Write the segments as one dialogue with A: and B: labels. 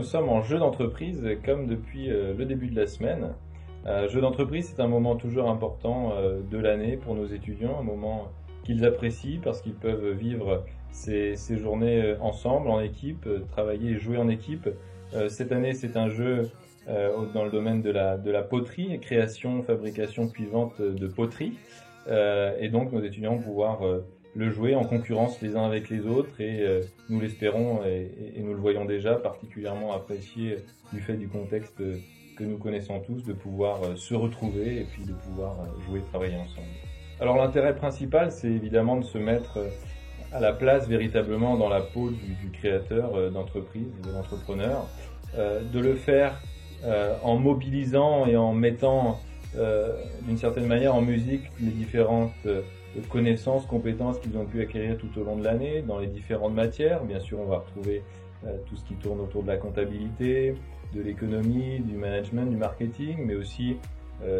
A: sommes en jeu d'entreprise comme depuis le début de la semaine. Jeu d'entreprise, c'est un moment toujours important de l'année pour nos étudiants, un moment qu'ils apprécient parce qu'ils peuvent vivre ces journées ensemble, en équipe, travailler et jouer en équipe. Cette année, c'est un jeu dans le domaine de la poterie, création, fabrication puis vente de poterie. Et donc nos étudiants vont pouvoir le jouer en concurrence les uns avec les autres et nous l'espérons et nous le voyons déjà particulièrement apprécié du fait du contexte que nous connaissons tous, de pouvoir se retrouver et puis de pouvoir jouer et travailler ensemble. Alors l'intérêt principal, c'est évidemment de se mettre à la place véritablement dans la peau du créateur d'entreprise, de l'entrepreneur, de le faire en mobilisant et en mettant d'une certaine manière en musique les différentes connaissances, compétences qu'ils ont pu acquérir tout au long de l'année dans les différentes matières. Bien sûr, on va retrouver tout ce qui tourne autour de la comptabilité, de l'économie, du management, du marketing, mais aussi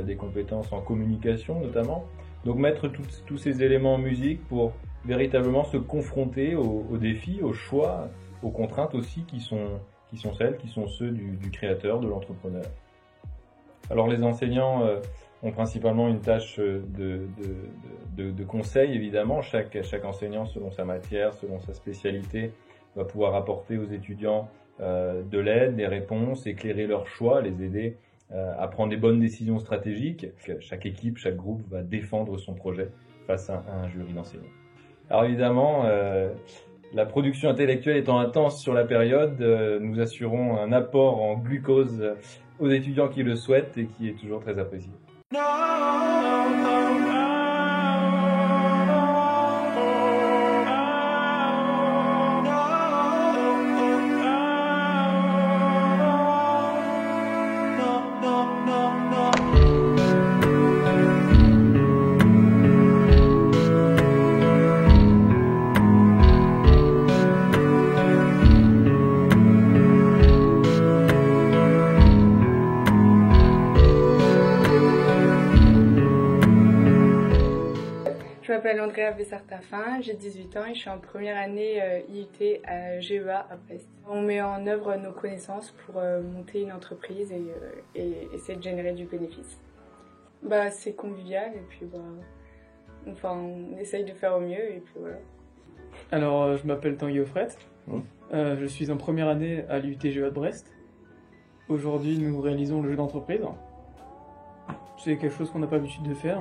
A: des compétences en communication notamment. Donc mettre tous ces éléments en musique pour véritablement se confronter aux défis, aux choix, aux contraintes aussi qui sont ceux du créateur, de l'entrepreneur. Alors les enseignants ont principalement une tâche de conseil évidemment. Chaque enseignant, selon sa matière, selon sa spécialité, va pouvoir apporter aux étudiants de l'aide, des réponses, éclairer leurs choix, les aider à prendre les bonnes décisions stratégiques. Chaque équipe, chaque groupe va défendre son projet face à un jury d'enseignants. Alors évidemment, la production intellectuelle étant intense sur la période, nous assurons un apport en glucose aux étudiants qui le souhaitent et qui est toujours très apprécié.
B: Je m'appelle Andrea Bessart-Taffin, j'ai 18 ans et je suis en première année IUT à GEA à Brest. On met en œuvre nos connaissances pour monter une entreprise et essayer de générer du bénéfice. C'est convivial et puis on essaye de faire au mieux et puis voilà.
C: Alors je m'appelle Tanguy Offret, je suis en première année à l'IUT GEA de Brest. Aujourd'hui nous réalisons le jeu d'entreprise. C'est quelque chose qu'on n'a pas l'habitude de faire.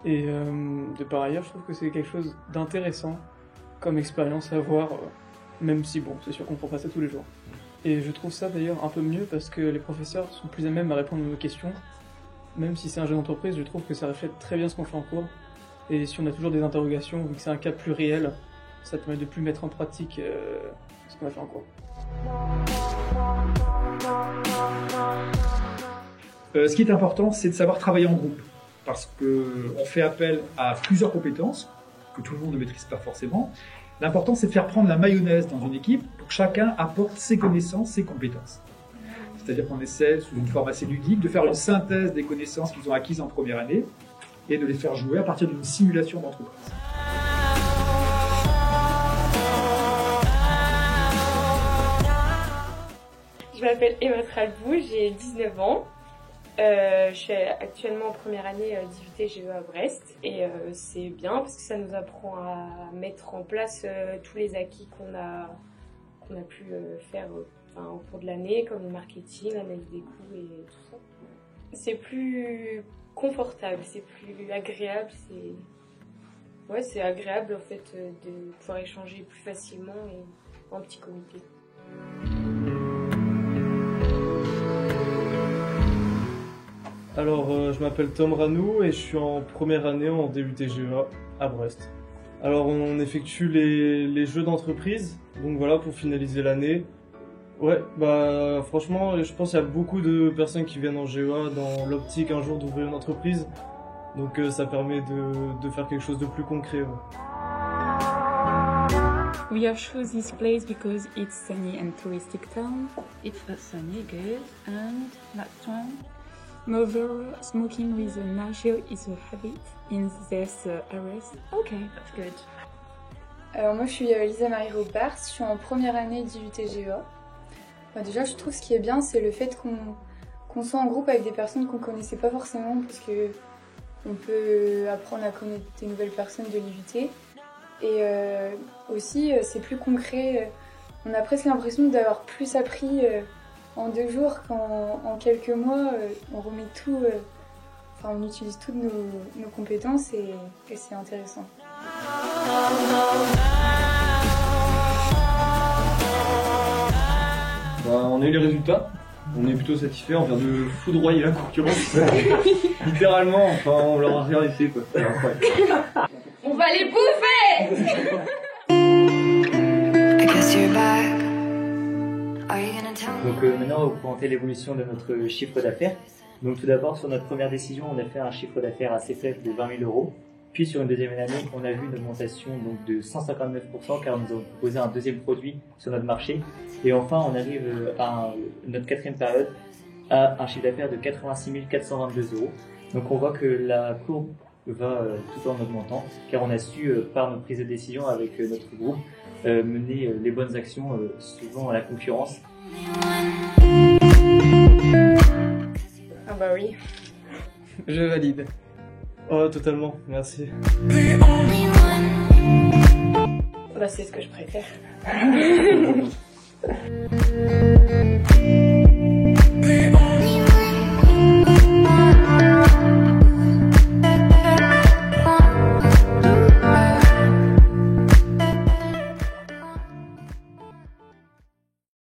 C: Et de par ailleurs, je trouve que c'est quelque chose d'intéressant comme expérience à voir, même si bon, c'est sûr qu'on ne prend pas ça tous les jours. Et je trouve ça d'ailleurs un peu mieux parce que les professeurs sont plus à même à répondre à nos questions. Même si c'est un jeu d'entreprise, je trouve que ça reflète très bien ce qu'on fait en cours. Et si on a toujours des interrogations, vu que c'est un cas plus réel, ça permet de plus mettre en pratique ce qu'on a fait en cours.
D: Ce qui est important, c'est de savoir travailler en groupe. Parce qu'on fait appel à plusieurs compétences que tout le monde ne maîtrise pas forcément. L'important, c'est de faire prendre la mayonnaise dans une équipe pour que chacun apporte ses connaissances, ses compétences. C'est-à-dire qu'on essaie, sous une forme assez ludique, de faire une synthèse des connaissances qu'ils ont acquises en première année et de les faire jouer à partir d'une simulation d'entreprise.
B: Je m'appelle Emma Tralbou, j'ai 19 ans. Je suis actuellement en première année d'IUT GEA à Brest et c'est bien parce que ça nous apprend à mettre en place tous les acquis qu'on a pu faire au cours de l'année, comme le marketing, l'analyse des coûts et tout ça. C'est plus confortable, c'est plus agréable, c'est agréable en fait de pouvoir échanger plus facilement et en petit comité.
C: Alors, je m'appelle Tom Ranou et je suis en première année en DUT GEA à Brest. Alors, on effectue les jeux d'entreprise, donc voilà, pour finaliser l'année. Ouais, franchement, je pense qu'il y a beaucoup de personnes qui viennent en GEA dans l'optique un jour d'ouvrir une entreprise. Donc, ça permet de faire quelque chose de plus concret. Ouais.
E: We have chosen this place because it's sunny and touristic town.
F: It's a sunny, good, and next one.
E: Moreover, smoking with a nacho is a habit in this areas.
F: Okay, that's good.
G: Alors moi je suis Lisa Marie Robart, je suis en première année d'IUT GEA. Déjà, je trouve ce qui est bien, c'est le fait qu'on soit en groupe avec des personnes qu'on connaissait pas forcément, parce que on peut apprendre à connaître des nouvelles personnes de l'IUT. Et aussi, c'est plus concret. On a presque l'impression d'avoir plus appris en 2 jours qu'en quelques mois. On remet tout, on utilise toutes nos compétences et c'est intéressant.
H: On a eu les résultats, on est plutôt satisfait, on vient de foudroyer la concurrence. Littéralement, on leur a rien laissé quoi. C'est incroyable.
B: On va les bouffer!
I: Donc maintenant, on va vous présenter l'évolution de notre chiffre d'affaires. Donc tout d'abord, sur notre première décision, on a fait un chiffre d'affaires assez faible de 20 000 €. Puis sur une deuxième année, on a vu une augmentation donc, de 159% car nous avons proposé un deuxième produit sur notre marché. Et enfin, on arrive à notre 4e période à un chiffre d'affaires de 86 422 €. Donc on voit que la courbe va tout en augmentant car on a su, par nos prises de décision avec notre groupe, mener les bonnes actions souvent à la concurrence.
B: Ah bah oui.
C: Je valide.
H: Oh, totalement, merci.
B: Bah c'est ce que je préfère.